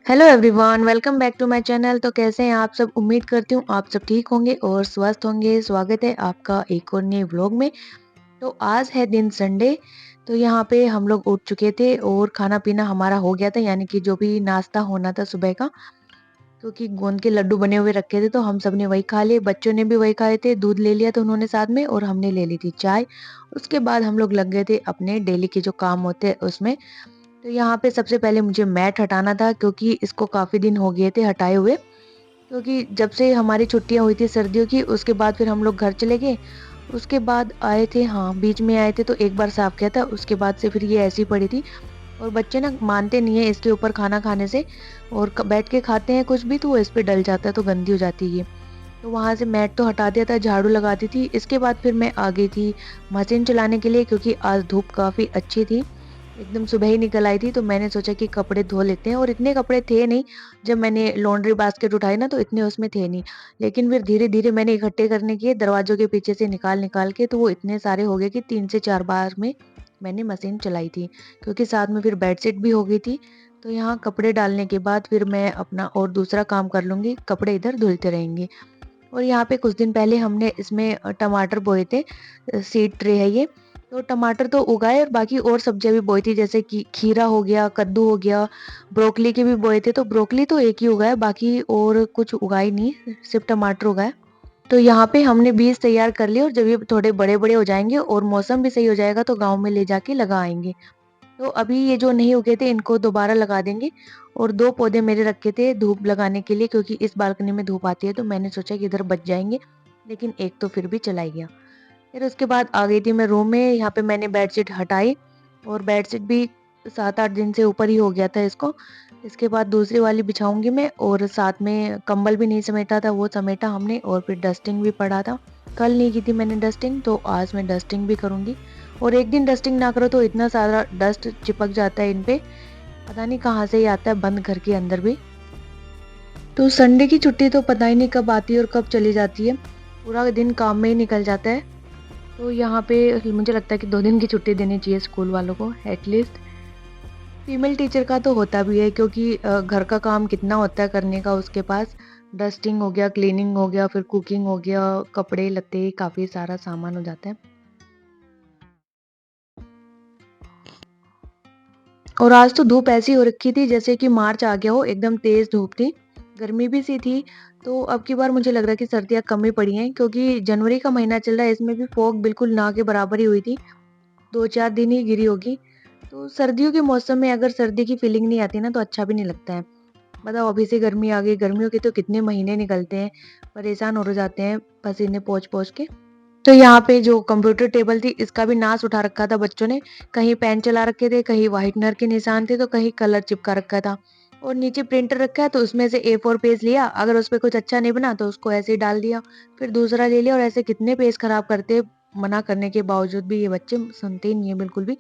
Hello everyone, welcome back to my channel. तो कैसे हैं आप सब? उम्मीद करती हूँ आप सब ठीक होंगे और स्वस्थ होंगे। स्वागत है आपका एक और नए व्लॉग में। तो आज है दिन संडे। तो यहाँ पे हम लोग उठ चुके थे और खाना पीना हमारा हो गया था, यानी कि जो भी नाश्ता होना था सुबह का, क्योंकि गोंद के लड्डू बने हुए रखे थे तो हम सब ने वही खा लिए। बच्चों ने भी वही खाए थे, दूध ले लिया था उन्होंने साथ में, और हमने ले ली थी चाय। उसके बाद हम लोग लग गए थे अपने डेली के जो काम होते हैं उसमें। तो यहाँ पे सबसे पहले मुझे मैट हटाना था, क्योंकि इसको काफ़ी दिन हो गए थे हटाए हुए। क्योंकि जब से हमारी छुट्टियाँ हुई थी सर्दियों की, उसके बाद फिर हम लोग घर चले गए। उसके बाद आए थे, हाँ, बीच में आए थे तो एक बार साफ किया था, उसके बाद से फिर ये ऐसी पड़ी थी। और बच्चे ना मानते नहीं है इसके ऊपर खाना खाने से, और बैठ के खाते हैं कुछ भी तो वो इस पे डल जाता है, तो गंदी हो जाती है ये। तो वहाँ से मैट तो हटा दिया था, झाड़ू लगा दी थी। इसके बाद फिर मैं आ गई थी मशीन चलाने के लिए, क्योंकि आज धूप काफ़ी अच्छी थी। एकदम सुबह ही निकल आई थी, तो मैंने सोचा कि कपड़े धो लेते हैं, और इतने कपड़े थे नहीं। जब मैंने लॉन्ड्री बास्केट उठाई ना तो इतने उसमें थे नहीं। लेकिन फिर धीरे-धीरे मैंने इकट्ठे करने किए दरवाज़ों के पीछे से निकाल-निकाल के, तो वो इतने सारे हो गए कि 3 से 4 बार में मैंने मशीन चलाई थी। क्योंकि साथ में फिर बेडशीट भी हो गई थी। तो यहाँ कपड़े डालने के बाद फिर मैं अपना और दूसरा काम कर लूँगी, कपड़े इधर धुलते रहेंगे। और यहाँ पे कुछ दिन पहले हमने इसमें टमाटर बोए थे, सीड ट्रे है ये। तो टमाटर तो उगाए और बाकी और सब्जियां भी बोई थी, जैसे कि खीरा हो गया, कद्दू हो गया, ब्रोकली के भी बोए थे। तो ब्रोकली तो एक ही उगाया, बाकी और कुछ उगाई नहीं, सिर्फ टमाटर उगाया। तो यहाँ पे हमने बीज तैयार कर लिए, और जब ये थोड़े बड़े बड़े हो जाएंगे और मौसम भी सही हो जाएगा तो गाँव में ले जाके लगा आएंगे। तो अभी ये जो नहीं उगे थे इनको दोबारा लगा देंगे। और 2 पौधे मेरे रखे थे धूप लगाने के लिए, क्योंकि इस बालकनी में धूप आती है, तो मैंने सोचा कि इधर बच जाएंगे। लेकिन एक तो फिर भी चला ही गया। फिर उसके बाद आ गई थी मैं रूम में। यहाँ पे मैंने बेडशीट हटाई, और बेडशीट भी 7-8 दिन से ऊपर ही हो गया था इसको। इसके बाद दूसरी वाली बिछाऊंगी मैं, और साथ में कंबल भी नहीं समेटा था, वो समेटा हमने। और फिर डस्टिंग भी पड़ा था, कल नहीं की थी मैंने डस्टिंग, तो आज मैं डस्टिंग भी करूंगी। और एक दिन डस्टिंग ना करो तो इतना सारा डस्ट चिपक जाता है इन पे, पता नहीं कहाँ से ही आता है, बंद घर के अंदर भी। तो संडे की छुट्टी तो पता ही नहीं कब आती है और कब चली जाती है, पूरा दिन काम में ही निकल जाता है। तो यहाँ पे मुझे लगता है कि 2 दिन की छुट्टी देनी चाहिए स्कूल वालों को एटलीस्ट। फीमेल टीचर का तो होता भी है, क्योंकि घर का काम कितना होता है करने का उसके पास। डस्टिंग हो गया, क्लीनिंग हो गया, फिर कुकिंग हो गया, कपड़े लत्ते, काफ़ी सारा सामान हो जाता है। और आज तो धूप ऐसी हो रखी थी जैसे कि मार्च आ गया हो, एकदम तेज धूप थी। गर्मी भी सी थी। तो अब की बार मुझे लग रहा है कि सर्दियाँ कम ही पड़ी हैं, क्योंकि जनवरी का महीना चल रहा है, इसमें भी फॉग बिल्कुल ना के बराबर ही हुई थी। 2-4 दिन ही गिरी होगी। तो सर्दियों के मौसम में अगर सर्दी की फीलिंग नहीं आती ना तो अच्छा भी नहीं लगता है। बताओ, अभी से गर्मी आ गई, गर्मियों के तो कितने महीने निकलते हैं, परेशान हो जाते हैं पसीने पोंछ-पोंछ के। तो यहाँ पे जो कंप्यूटर टेबल थी इसका भी नाश उठा रखा था बच्चों ने। कहीं पेन चला रखे थे, कहीं व्हाइटनर के निशान थे, तो कहीं कलर चिपका रखा था। और नीचे प्रिंटर रखा है तो उसमें से A4 पेज लिया, अगर उस पे कुछ अच्छा नहीं बना तो उसको ऐसे ही डाल दिया। फिर दूसरा ले लिया, और ऐसे कितने पेज खराब करते, मना करने के बावजूद भी ये बच्चे सुनते ही नहीं है बिल्कुल भी।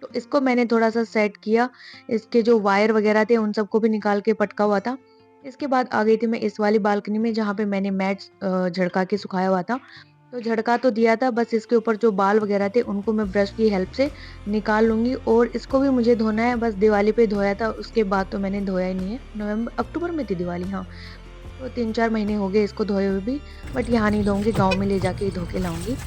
तो इसको मैंने थोड़ा सा सेट किया। इसके जो वायर वगैरह थे उन सबको भी निकाल के पटका हुआ था। इसके बाद आ गई थी मैं इस वाली बालकनी में, जहाँ पे मैंने मैट झड़का के सुखाया हुआ था। तो झड़का तो दिया था, बस इसके ऊपर जो बाल वगैरह थे उनको मैं ब्रश की हेल्प से निकाल लूँगी। और इसको भी मुझे धोना है, बस दिवाली पे धोया था, उसके बाद तो मैंने धोया ही नहीं है। नवंबर अक्टूबर में थी दिवाली, हाँ। तो 3-4 महीने हो गए इसको धोए हुए भी। बट यहाँ नहीं धोऊँगी, गाँव में ले जाके ही धो के लाऊँगी।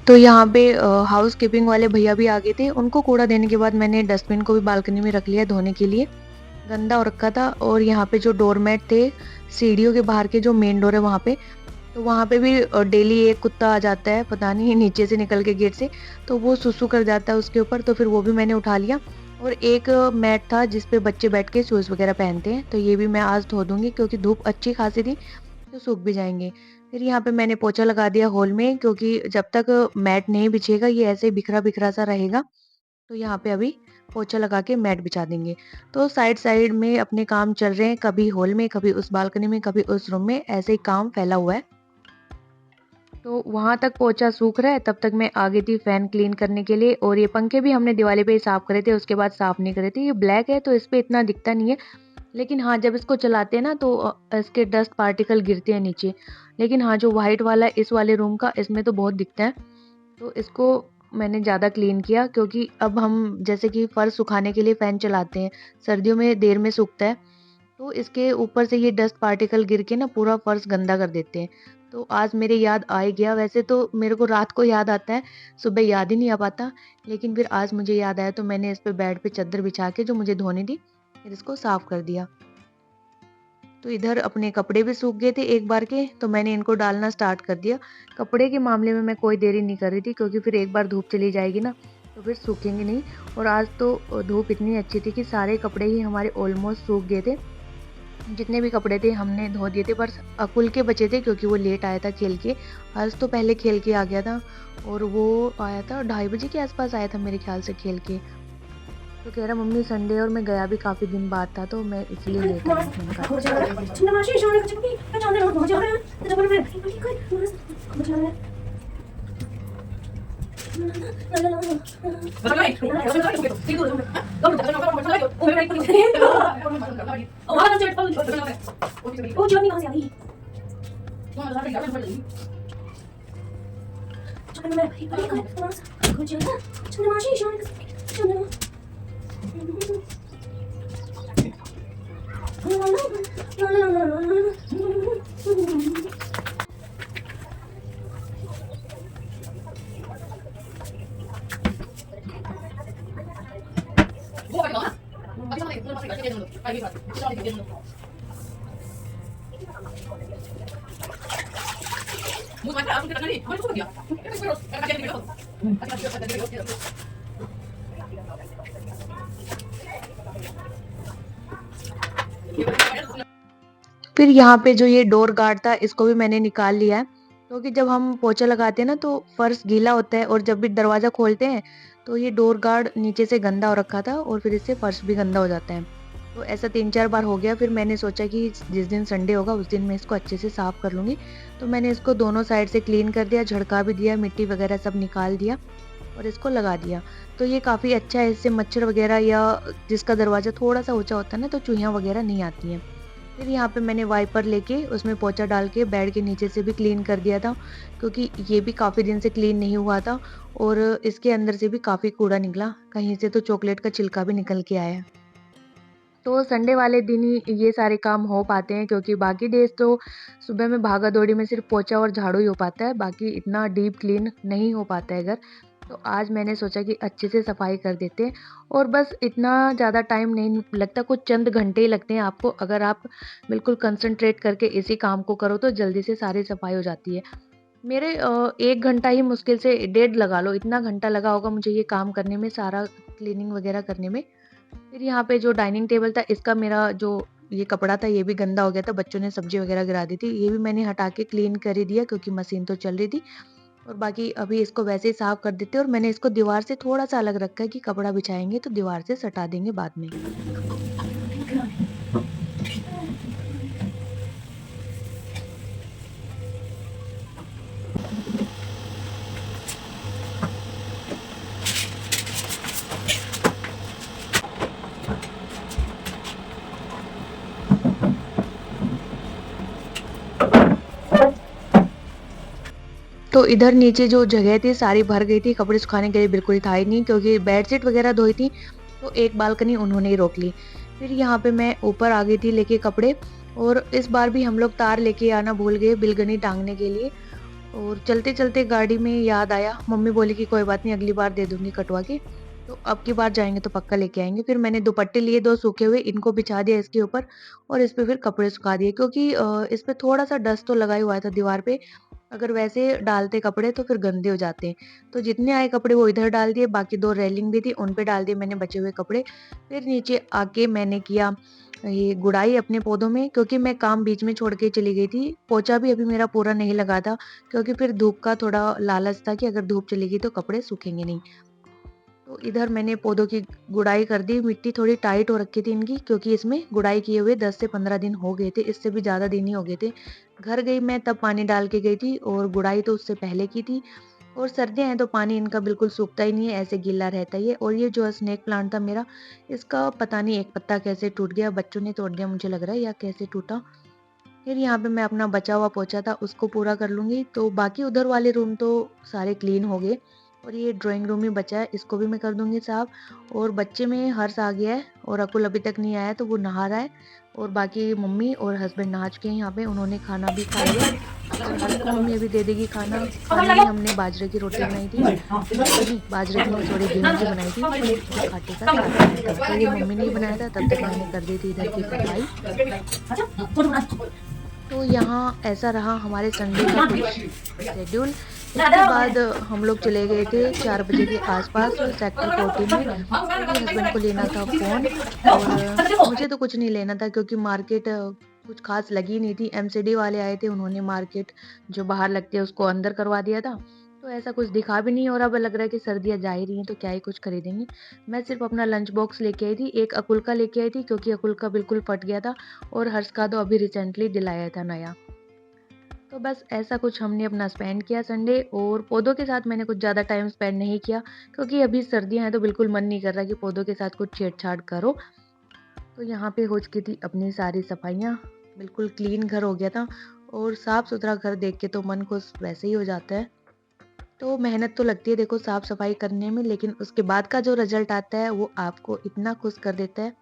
तो यहाँ पे हाउस कीपिंग वाले भैया भी आ गए थे। उनको कूड़ा देने के बाद मैंने डस्टबिन को भी बालकनी में रख लिया धोने के लिए। गंदा हो रखा था और यहाँ पे जो डोरमैट थे, सीढ़ियों के बाहर के जो मेन डोर है वहाँ पे, तो वहाँ पे भी डेली एक कुत्ता आ जाता है, पता नहीं नीचे से निकल के गेट से, तो वो सुसु कर जाता है उसके ऊपर, तो फिर वो भी मैंने उठा लिया। और एक मैट था जिस पे बच्चे बैठ के शूज़ वगैरह पहनते हैं, तो ये भी मैं आज धो दूँगी क्योंकि धूप अच्छी खासी थी, तो सूख भी जाएँगे। फिर यहाँ पे मैंने पोछा लगा दिया हॉल में क्योंकि जब तक मैट नहीं बिछेगा ये ऐसे ही बिखरा-बिखरा सा रहेगा, तो यहाँ पे अभी पोछा लगा के मैट बिछा देंगे। तो साइड-साइड में अपने काम चल रहे हैं, कभी हॉल में, कभी उस बालकनी में, कभी उस रूम में, ऐसे ही काम फैला हुआ है। तो वहाँ तक पोछा सूख रहा है, तब तक मैं आ गई थी फ़ैन क्लीन करने के लिए और ये पंखे भी हमने दिवाली पे ही साफ़ करे थे, उसके बाद साफ़ नहीं करे थे। ये ब्लैक है तो इस पे इतना दिखता नहीं है, लेकिन हाँ, जब इसको चलाते हैं ना तो इसके डस्ट पार्टिकल गिरते हैं नीचे। लेकिन हाँ, जो व्हाइट वाला है इस वाले रूम का, इसमें तो बहुत दिखता है। तो इसको मैंने ज़्यादा क्लीन किया क्योंकि अब हम जैसे कि फ़र्श सुखाने के लिए फ़ैन चलाते हैं, सर्दियों में देर में सूखता है, तो इसके ऊपर से ये डस्ट पार्टिकल गिर के ना पूरा फर्श गंदा कर देते हैं। तो आज मेरे याद आ ही गया, वैसे तो मेरे को रात को याद आता है, सुबह याद ही नहीं आ पाता, लेकिन फिर आज मुझे याद आया तो मैंने इस पे बेड पे चद्दर बिछा के जो मुझे धोनी थी, फिर इसको साफ कर दिया। तो इधर अपने कपड़े भी सूख गए थे एक बार के, तो मैंने इनको डालना स्टार्ट कर दिया। कपड़े के मामले में मैं कोई देरी नहीं कर रही थी क्योंकि फिर एक बार धूप चली जाएगी ना, तो फिर सूखेंगे नहीं। और आज तो धूप इतनी अच्छी थी कि सारे कपड़े ही हमारे ऑलमोस्ट सूख गए थे। जितने भी कपड़े थे हमने धो दिए थे, पर अकुल के बचे थे क्योंकि वो लेट आया था खेल के। हर्ष तो पहले खेल के आ गया था और वो आया था 2:30 बजे के आसपास आया था मेरे ख्याल से खेल के। तो कह रहा मम्मी संडे और मैं गया भी काफ़ी दिन बाद था तो मैं इसलिए लेट आया। मैंने कहा फिर यहाँ पे जो ये डोर गार्ड था इसको भी मैंने निकाल लिया है क्योंकि जब हम पोछा लगाते हैं ना तो फर्श गीला होता है और जब भी दरवाज़ा खोलते हैं तो ये डोर गार्ड नीचे से गंदा हो रखा था और फिर इससे फर्श भी गंदा हो जाता है। तो ऐसा 3-4 बार हो गया, फिर मैंने सोचा कि जिस दिन संडे होगा उस दिन मैं इसको अच्छे से साफ़ कर लूँगी। तो मैंने इसको दोनों साइड से क्लीन कर दिया, झड़का भी दिया, मिट्टी वगैरह सब निकाल दिया और इसको लगा दिया। तो ये काफ़ी अच्छा है, इससे मच्छर वगैरह या जिसका दरवाज़ा थोड़ा-सा ऊँचा होता है ना तो चूहियाँ वगैरह नहीं आती हैं। फिर यहाँ पे मैंने वाइपर लेके उसमें पोंछा डाल के बेड के नीचे से भी क्लीन कर दिया था क्योंकि ये भी काफ़ी दिन से क्लीन नहीं हुआ था और इसके अंदर से भी काफ़ी कूड़ा निकला, कहीं से तो चॉकलेट का छिलका भी निकल के आया। तो संडे वाले दिन ही ये सारे काम हो पाते हैं क्योंकि बाकी डेज़ तो सुबह में भागा-दौड़ी में सिर्फ़ पोंछा और झाड़ू ही हो पाता है, बाकी इतना डीप क्लीन नहीं हो पाता है घर। तो आज मैंने सोचा कि अच्छे से सफाई कर देते हैं और बस इतना ज़्यादा टाइम नहीं लगता, कुछ चंद घंटे ही लगते हैं आपको, अगर आप बिल्कुल कंसंट्रेट करके इसी काम को करो तो जल्दी से सारी सफाई हो जाती है। मेरे 1 घंटा ही मुश्किल से डेढ़ लगा लो, इतना घंटा लगा होगा मुझे ये काम करने में, सारा क्लीनिंग वगैरह करने में। फिर यहाँ पे जो डाइनिंग टेबल था इसका मेरा जो ये कपड़ा था ये भी गंदा हो गया था, बच्चों ने सब्जी वगैरह गिरा दी थी, ये भी मैंने हटा के क्लीन कर ही दिया क्योंकि मशीन तो चल रही थी। और बाकी अभी इसको वैसे ही साफ कर देते हैं और मैंने इसको दीवार से थोड़ा-सा अलग रखा है कि कपड़ा बिछाएँगे तो दीवार से सटा देंगे बाद में। तो इधर नीचे जो जगह थी सारी भर गई थी, कपड़े सुखाने के लिए बिल्कुल था ही नहीं क्योंकि बेडशीट वगैरह धोई थी, तो एक बालकनी उन्होंने ही रोक ली। फिर यहाँ पे मैं ऊपर आ गई थी लेके कपड़े और इस बार भी हम लोग तार लेके आना भूल गए बिलगनी टांगने के लिए। और चलते-चलते गाड़ी में याद आया, मम्मी बोली कि कोई बात नहीं अगली बार दे दूँगी कटवा के, तो अब की बार जाएँगे तो पक्का लेके आएँगे। फिर मैंने दुपट्टे लिए 2 सूखे हुए, इनको बिछा दिया इसके ऊपर और इस पे फिर कपड़े सुखा दिए क्योंकि इस पे थोड़ा-सा डस्ट तो लगा ही हुआ था दीवार पे, अगर वैसे डालते कपड़े तो फिर गंदे हो जाते हैं। तो जितने आए कपड़े वो इधर डाल दिए, बाकी 2 रेलिंग भी थी उन पे डाल दिए मैंने बचे हुए कपड़े। फिर नीचे आके मैंने किया ये गुड़ाई अपने पौधों में क्योंकि मैं काम बीच में छोड़ के चली गई थी। पोछा भी अभी मेरा पूरा नहीं लगा था क्योंकि फिर धूप का थोड़ा लालच था कि अगर धूप चलेगी तो कपड़े सूखेंगे नहीं। तो इधर मैंने पौधों की गुड़ाई कर दी, मिट्टी थोड़ी टाइट हो रखी थी इनकी क्योंकि इसमें गुड़ाई किए हुए 10 से 15 दिन हो गए थे, इससे भी ज़्यादा दिन ही हो गए थे। घर गई मैं तब पानी डाल के गई थी और गुड़ाई तो उससे पहले की थी और सर्दियाँ हैं तो पानी इनका बिल्कुल सूखता ही नहीं है, ऐसे गीला रहता ही है। और ये जो स्नेक प्लांट था मेरा, इसका पता नहीं एक पत्ता कैसे टूट गया, बच्चों ने तोड़ दिया मुझे लग रहा है या कैसे टूटा। फिर यहाँ पे मैं अपना बचा हुआ पोछा था उसको पूरा कर लूँगी, तो बाकी उधर वाले रूम तो सारे क्लीन हो गए और ये ड्राइंग रूम ही बचा है, इसको भी मैं कर दूँगी साफ। और बच्चे में हर्ष आ गया है और अकुल अभी तक नहीं आया तो वो नहा रहा है और बाकी मम्मी और हस्बैंड नहा चुके हैं यहाँ पे, उन्होंने खाना भी खा लिया और हर्ष को मम्मी अभी दे देगी खाना। खाने में हमने बाजरे की रोटी बनाई थी, नहीं बाजरे की नहीं सॉरी गेहूँ की बनाई थी जो खाटे का साग बना था, तो ये मम्मी ने ही बनाया था, तब तक मैंने कर दी थी इधर की सफाई। तो यहाँ ऐसा रहा हमारे संडे का कुछ शेड्यूल। इसके बाद हम लोग चले गए थे 4 बजे के आसपास सेक्टर 14 में क्योंकि हस्बैंड को लेना था फ़ोन और मुझे तो कुछ नहीं लेना था क्योंकि मार्केट कुछ ख़ास लगी नहीं थी। एमसीडी वाले आए थे, उन्होंने मार्केट जो बाहर लगती है उसको अंदर करवा दिया था। तो ऐसा कुछ दिखा भी नहीं और अब लग रहा है कि सर्दियाँ जा ही रही हैं तो क्या ही कुछ खरीदेंगे। मैं सिर्फ़ अपना लंच बॉक्स लेके आई थी, एक अकुल का लेके आई थी क्योंकि अकुल का बिल्कुल फट गया था और हर्ष का तो अभी रिसेंटली दिलाया था नया। तो बस ऐसा कुछ हमने अपना स्पेंड किया संडे और पौधों के साथ मैंने कुछ ज़्यादा टाइम स्पेंड नहीं किया क्योंकि अभी सर्दियाँ हैं तो बिल्कुल मन नहीं कर रहा कि पौधों के साथ कुछ छेड़छाड़ करो। तो यहाँ पे हो चुकी थी अपनी सारी सफाइयाँ, बिल्कुल क्लीन घर हो गया था और साफ-सुथरा घर देख के तो मन खुश वैसे ही हो जाता है। तो मेहनत तो लगती है देखो साफ-सफाई करने में, लेकिन उसके बाद का जो रिज़ल्ट आता है वो आपको इतना खुश कर देता है।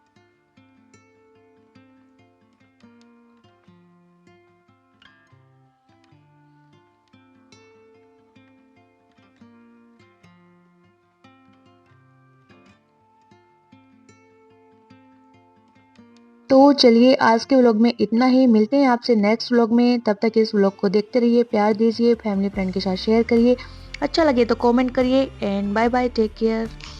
तो चलिए आज के व्लॉग में इतना ही, मिलते हैं आपसे नेक्स्ट व्लॉग में, तब तक इस व्लॉग को देखते रहिए, प्यार दीजिए, फैमिली फ्रेंड के साथ शेयर करिए, अच्छा लगे तो कमेंट करिए and bye bye, take care.